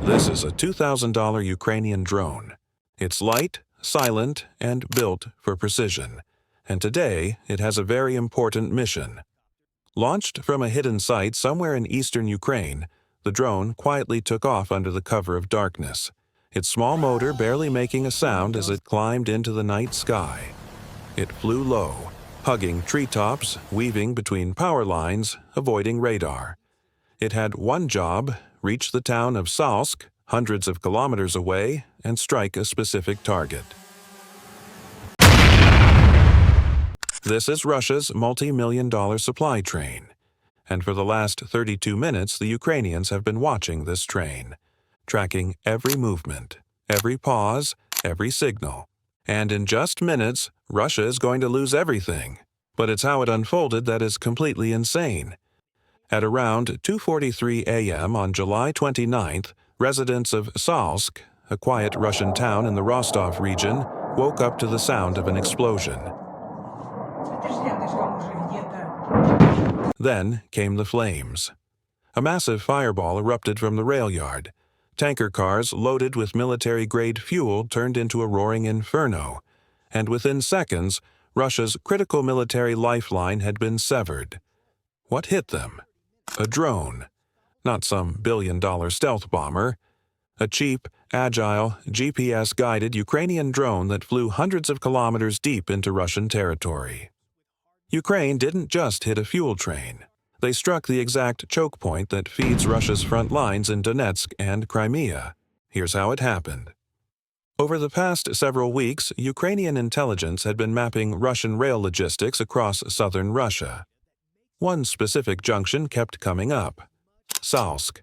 This is a $2,000 Ukrainian drone. It's light, silent, and built for precision. And today, it has a very important mission. Launched from a hidden site somewhere in eastern Ukraine, the drone quietly took off under the cover of darkness, its small motor barely making a sound as it climbed into the night sky. It flew low, hugging treetops, weaving between power lines, avoiding radar. It had one job: reach the town of Salsk, hundreds of kilometers away, and strike a specific target. This is Russia's multi-million-dollar supply train. And for the last 32 minutes, the Ukrainians have been watching this train, tracking every movement, every pause, every signal. And in just minutes, Russia is going to lose everything. But it's how it unfolded that is completely insane. At around 2:43 a.m. on July 29th, residents of Salsk, a quiet Russian town in the Rostov region, woke up to the sound of an explosion. Then came the flames. A massive fireball erupted from the rail yard. Tanker cars loaded with military-grade fuel turned into a roaring inferno. And within seconds, Russia's critical military lifeline had been severed. What hit them? A drone. Not some billion-dollar stealth bomber. A cheap, agile, GPS-guided Ukrainian drone that flew hundreds of kilometers deep into Russian territory. Ukraine didn't just hit a fuel train. They struck the exact choke point that feeds Russia's front lines in Donetsk and Crimea. Here's how it happened. Over the past several weeks, Ukrainian intelligence had been mapping Russian rail logistics across southern Russia. One specific junction kept coming up: Salsk.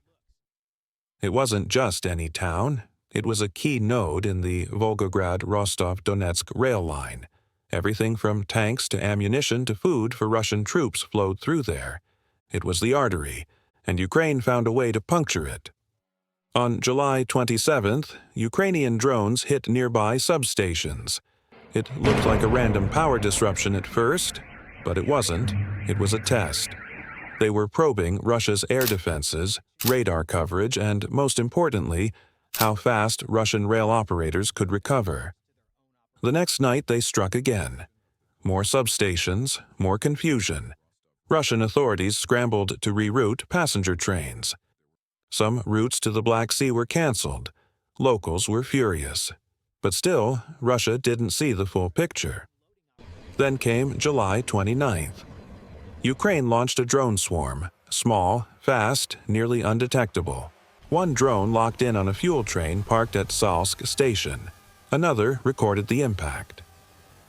It wasn't just any town. It was a key node in the Volgograd-Rostov-Donetsk rail line. Everything from tanks to ammunition to food for Russian troops flowed through there. It was the artery, and Ukraine found a way to puncture it. On July 27th, Ukrainian drones hit nearby substations. It looked like a random power disruption at first, but it wasn't. It was a test. They were probing Russia's air defenses, radar coverage, and, most importantly, how fast Russian rail operators could recover. The next night they struck again. More substations, more confusion. Russian authorities scrambled to reroute passenger trains. Some routes to the Black Sea were canceled. Locals were furious. But still, Russia didn't see the full picture. Then came July 29th. Ukraine launched a drone swarm, small, fast, nearly undetectable. One drone locked in on a fuel train parked at Salsk station. Another recorded the impact.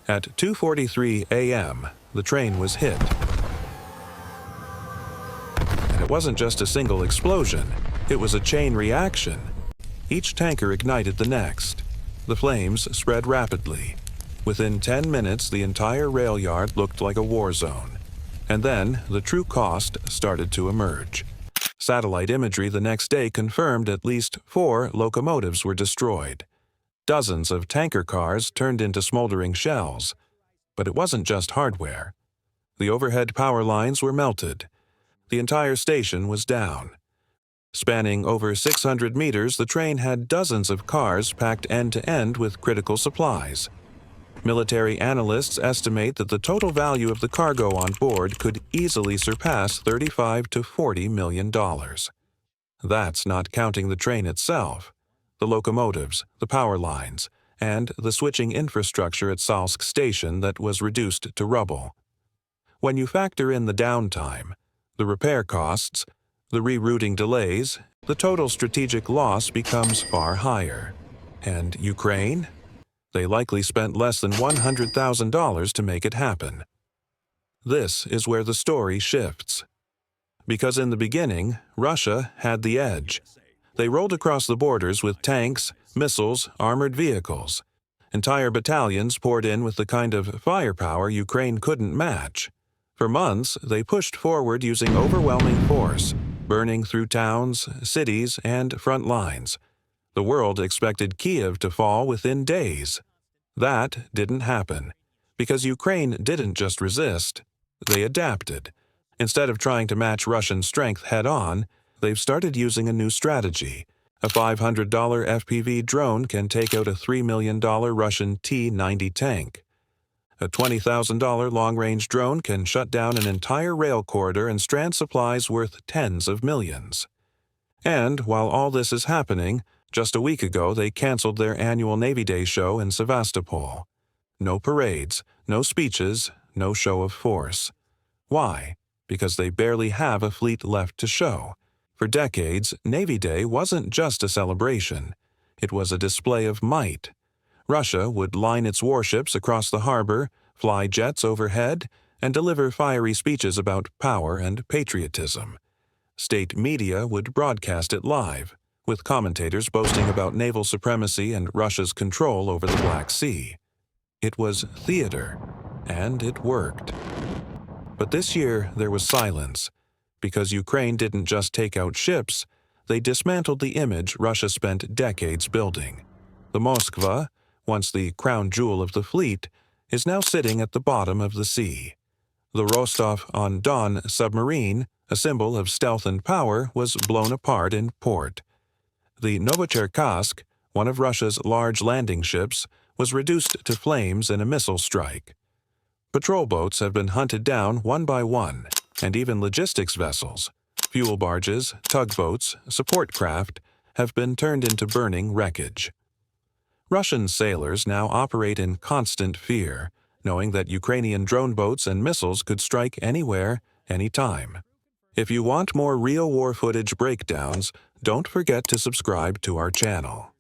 At 2:43 a.m., the train was hit. And it wasn't just a single explosion. It was a chain reaction. Each tanker ignited the next. The flames spread rapidly. Within 10 minutes, the entire rail yard looked like a war zone. And then the true cost started to emerge. Satellite imagery the next day confirmed at least 4 locomotives were destroyed. Dozens of tanker cars turned into smoldering shells. But it wasn't just hardware. The overhead power lines were melted. The entire station was down. Spanning over 600 meters, the train had dozens of cars packed end-to-end with critical supplies. Military analysts estimate that the total value of the cargo on board could easily surpass $35 to $40 million. That's not counting the train itself, the locomotives, the power lines, and the switching infrastructure at Salsk station that was reduced to rubble. When you factor in the downtime, the repair costs, the rerouting delays, the total strategic loss becomes far higher. And Ukraine? They likely spent less than $100,000 to make it happen. This is where the story shifts. Because in the beginning, Russia had the edge. They rolled across the borders with tanks, missiles, armored vehicles. Entire battalions poured in with the kind of firepower Ukraine couldn't match. For months, they pushed forward using overwhelming force, burning through towns, cities, and front lines. The world expected Kiev to fall within days. That didn't happen, because Ukraine didn't just resist, they adapted. Instead of trying to match Russian strength head-on, they've started using a new strategy, A $500 FPV drone can take out a $3 million Russian T-90 tank. A $20,000 long-range drone can shut down an entire rail corridor and strand supplies worth tens of millions. And while all this is happening, just a week ago they canceled their annual Navy Day show in Sevastopol. No parades, no speeches, no show of force. Why? Because they barely have a fleet left to show. For decades, Navy Day wasn't just a celebration. It was a display of might. Russia would line its warships across the harbor, fly jets overhead, and deliver fiery speeches about power and patriotism. State media would broadcast it live, with commentators boasting about naval supremacy and Russia's control over the Black Sea. It was theater, and it worked. But this year there was silence, because Ukraine didn't just take out ships, they dismantled the image Russia spent decades building. The Moskva, once the crown jewel of the fleet, is now sitting at the bottom of the sea. The Rostov-on-Don submarine, a symbol of stealth and power, was blown apart in port. The Novocherkassk, one of Russia's large landing ships, was reduced to flames in a missile strike. Patrol boats have been hunted down one by one, and even logistics vessels, fuel barges, tugboats, support craft, have been turned into burning wreckage. Russian sailors now operate in constant fear, knowing that Ukrainian drone boats and missiles could strike anywhere, anytime. If you want more real war footage breakdowns, don't forget to subscribe to our channel.